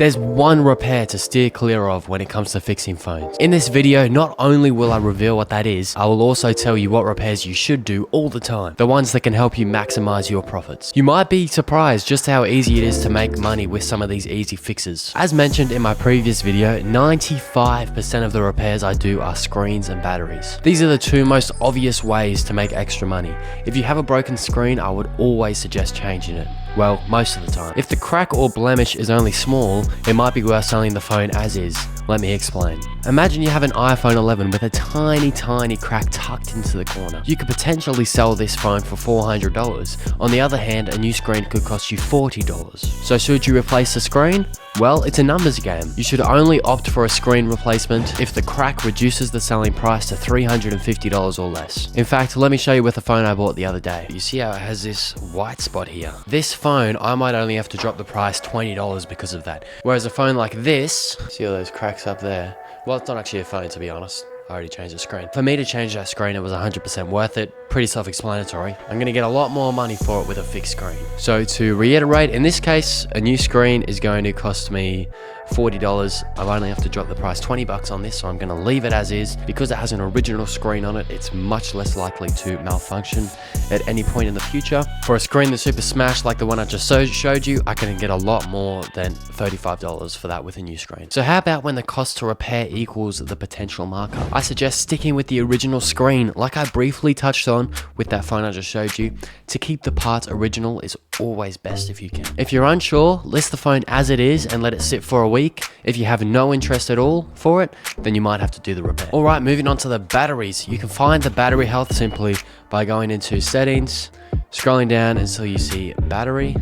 There's one repair to steer clear of when it comes to fixing phones. In this video, not only will I reveal what that is, I will also tell you what repairs you should do all the time. The ones that can help you maximize your profits. You might be surprised just how easy it is to make money with some of these easy fixes. As mentioned in my previous video, 95% of the repairs I do are screens and batteries. These are the two most obvious ways to make extra money. If you have a broken screen, I would always suggest changing it. Well, most of the time. If the crack or blemish is only small, it might be worth selling the phone as is. Let me explain. Imagine you have an iPhone 11 with a tiny crack tucked into the corner. You could potentially sell this phone for $400. On the other hand, a new screen could cost you $40. So should you replace the screen? Well, it's a numbers game. You should only opt for a screen replacement if the crack reduces the selling price to $350 or less. In fact, let me show you with the phone I bought the other day. You see how it has this white spot here? This phone, I might only have to drop the price $20 because of that. Whereas a phone like this, see all those cracks up there? Well, it's not actually a phone, to be honest. I already changed the screen. For me to change that screen, it was 100% worth it. Pretty self-explanatory. I'm gonna get a lot more money for it with a fixed screen. So to reiterate, in this case, a new screen is going to cost me $40. I only have to drop the price $20 on this, so I'm gonna leave it as is. Because it has an original screen on it, it's much less likely to malfunction at any point in the future. For a screen that's super smashed like the one I just showed you, I can get a lot more than $35 for that with a new screen. So how about when the cost to repair equals the potential markup? I suggest sticking with the original screen, like I briefly touched on with that phone I just showed you. To keep the parts original is always best if you can. If you're unsure, list the phone as it is and let it sit for a week. If you have no interest at all for it, then you might have to do the repair. Alright, moving on to the batteries. You can find the battery health simply by going into settings, scrolling down until you see battery,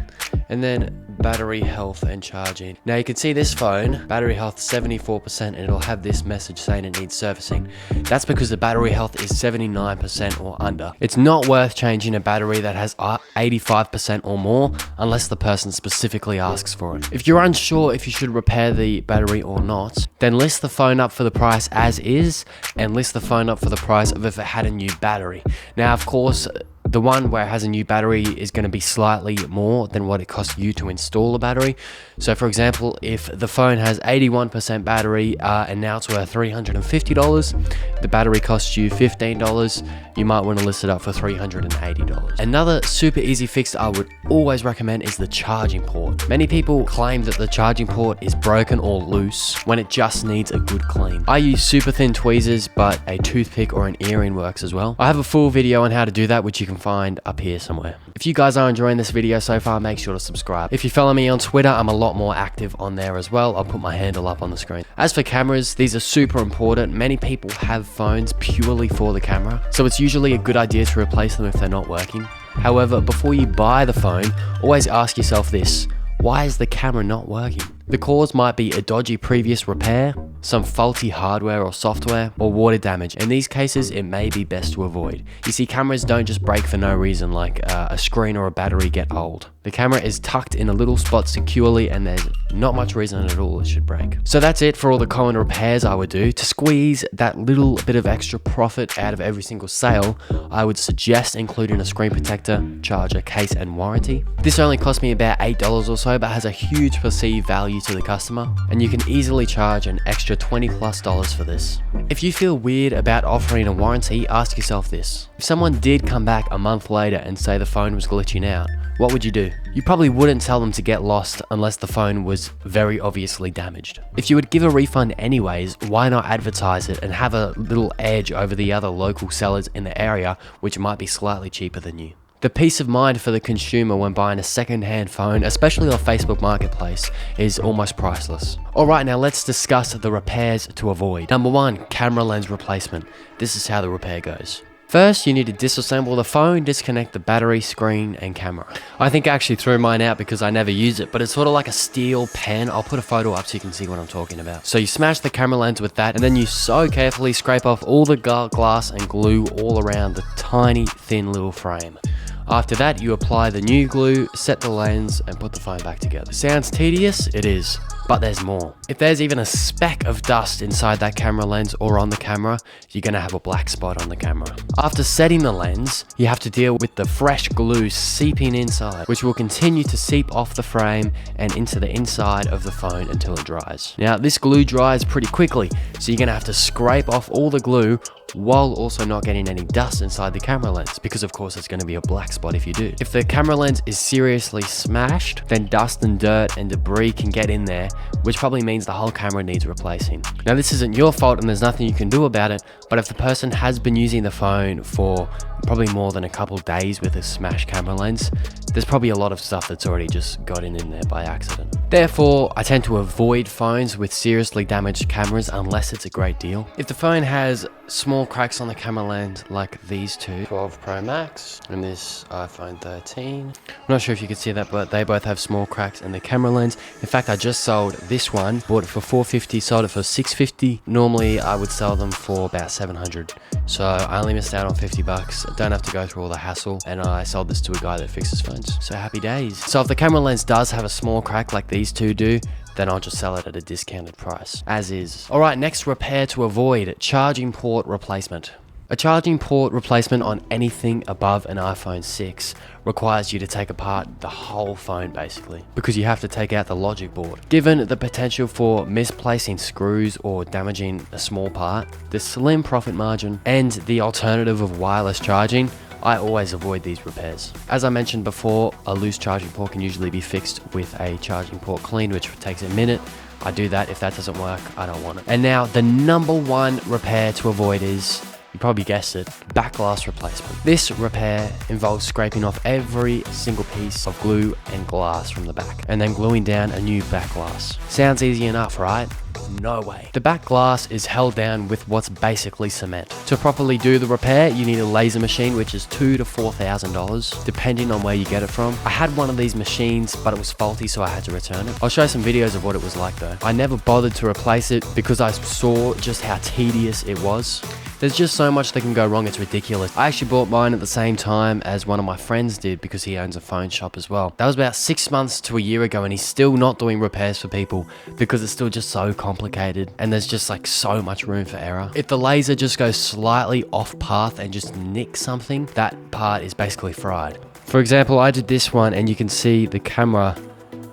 and then battery health and charging. Now you can see this phone, battery health 74%, and it'll have this message saying it needs servicing. That's because the battery health is 79% or under. It's not worth changing a battery that has 85% or more unless the person specifically asks for it. If you're unsure if you should repair the battery or not, then list the phone up for the price as is and list the phone up for the price of if it had a new battery. Now, of course, the one where it has a new battery is going to be slightly more than what it costs you to install a battery. So for example, if the phone has 81% battery and now it's worth $350, the battery costs you $15, you might want to list it up for $380. Another super easy fix I would always recommend is the charging port. Many people claim that the charging port is broken or loose when it just needs a good clean. I use super thin tweezers, but a toothpick or an earring works as well. I have a full video on how to do that, which you can find up here somewhere. If you guys are enjoying this video so far, make sure to subscribe. If you follow me on Twitter, I'm a lot more active on there as well. I'll put my handle up on the screen. As for cameras, these are super important. Many people have phones purely for the camera, so it's usually a good idea to replace them if they're not working. However, before you buy the phone, always ask yourself this: why is the camera not working? The cause might be a dodgy previous repair, some faulty hardware or software, or water damage. In these cases, it may be best to avoid. You see, cameras don't just break for no reason like a screen or a battery get old. The camera is tucked in a little spot securely and there's not much reason at all it should break. So that's it for all the common repairs I would do. To squeeze that little bit of extra profit out of every single sale, I would suggest including a screen protector, charger, case, and warranty. This only cost me about $8 or so, but has a huge perceived value to the customer, and you can easily charge an extra $20+ for this. If you feel weird about offering a warranty, ask yourself this: if someone did come back a month later and say the phone was glitching out, what would you do? You probably wouldn't tell them to get lost unless the phone was very obviously damaged. If you would give a refund anyways, why not advertise it and have a little edge over the other local sellers in the area, which might be slightly cheaper than you? The peace of mind for the consumer when buying a second-hand phone, especially on Facebook Marketplace, is almost priceless. Alright, now let's discuss the repairs to avoid. Number 1, camera lens replacement. This is how the repair goes. First, you need to disassemble the phone, disconnect the battery, screen, and camera. I think I actually threw mine out because I never use it, but it's sort of like a steel pen. I'll put a photo up so you can see what I'm talking about. So you smash the camera lens with that, and then you so carefully scrape off all the glass and glue all around the tiny, thin little frame. After that, you apply the new glue, set the lens, and put the phone back together. Sounds tedious? It is. But there's more. If there's even a speck of dust inside that camera lens or on the camera, you're gonna have a black spot on the camera. After setting the lens, you have to deal with the fresh glue seeping inside, which will continue to seep off the frame and into the inside of the phone until it dries. Now, this glue dries pretty quickly, so you're gonna have to scrape off all the glue while also not getting any dust inside the camera lens, because of course it's going to be a black spot if you do. If the camera lens is seriously smashed, then dust and dirt and debris can get in there, which probably means the whole camera needs replacing. Now, this isn't your fault and there's nothing you can do about it, but if the person has been using the phone for probably more than a couple days with a smashed camera lens, there's probably a lot of stuff that's already just gotten in there by accident. Therefore, I tend to avoid phones with seriously damaged cameras unless it's a great deal. If the phone has small cracks on the camera lens like these two, 12 Pro Max and this iPhone 13. I'm not sure if you can see that, but they both have small cracks in the camera lens. In fact, I just sold this one, bought it for $450, sold it for $650. Normally, I would sell them for about $700. So I only missed out on $50. I don't have to go through all the hassle, and I sold this to a guy that fixes phones. So happy days. So if the camera lens does have a small crack like these two do, then I'll just sell it at a discounted price, as is. All right, next repair to avoid, charging port replacement. A charging port replacement on anything above an iPhone 6 requires you to take apart the whole phone basically, because you have to take out the logic board. Given the potential for misplacing screws or damaging a small part, the slim profit margin, and the alternative of wireless charging, I always avoid these repairs. As I mentioned before, a loose charging port can usually be fixed with a charging port clean, which takes a minute. I do that. If that doesn't work, I don't want it. And now the number one repair to avoid is, you probably guessed it, back glass replacement. This repair involves scraping off every single piece of glue and glass from the back and then gluing down a new back glass. Sounds easy enough, right? No way. The back glass is held down with what's basically cement. To properly do the repair, you need a laser machine, which is $2,000 to $4,000, depending on where you get it from. I had one of these machines, but it was faulty, so I had to return it. I'll show some videos of what it was like though. I never bothered to replace it because I saw just how tedious it was. There's just so much that can go wrong, it's ridiculous. I actually bought mine at the same time as one of my friends did because he owns a phone shop as well. That was about 6 months to a year ago, and he's still not doing repairs for people because it's still just so complicated and there's just like so much room for error. If the laser just goes slightly off path and just nicks something, that part is basically fried. For example, I did this one and you can see the camera,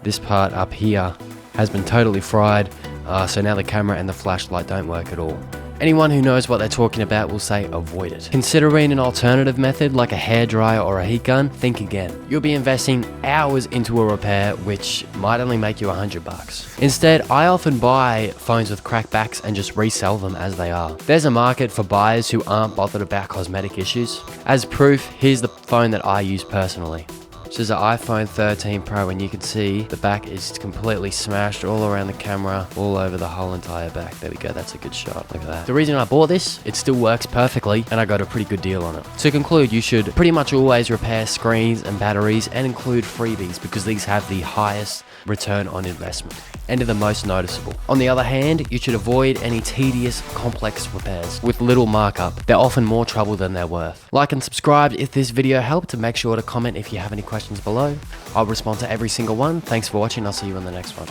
this part up here, has been totally fried. So now the camera and the flashlight don't work at all. Anyone who knows what they're talking about will say avoid it. Considering an alternative method like a hairdryer or a heat gun, think again. You'll be investing hours into a repair which might only make you $100. Instead, I often buy phones with cracked backs and just resell them as they are. There's a market for buyers who aren't bothered about cosmetic issues. As proof, here's the phone that I use personally. This is an iPhone 13 Pro, and you can see the back is completely smashed all around the camera, all over the whole entire back. There we go, that's a good shot, look at that. The reason I bought this, it still works perfectly, and I got a pretty good deal on it. To conclude, you should pretty much always repair screens and batteries and include freebies because these have the highest return on investment and are the most noticeable. On the other hand, you should avoid any tedious, complex repairs with little markup. They're often more trouble than they're worth. Like and subscribe if this video helped, and make sure to comment if you have any questions below. I'll respond to every single one. Thanks for watching. I'll see you in the next one.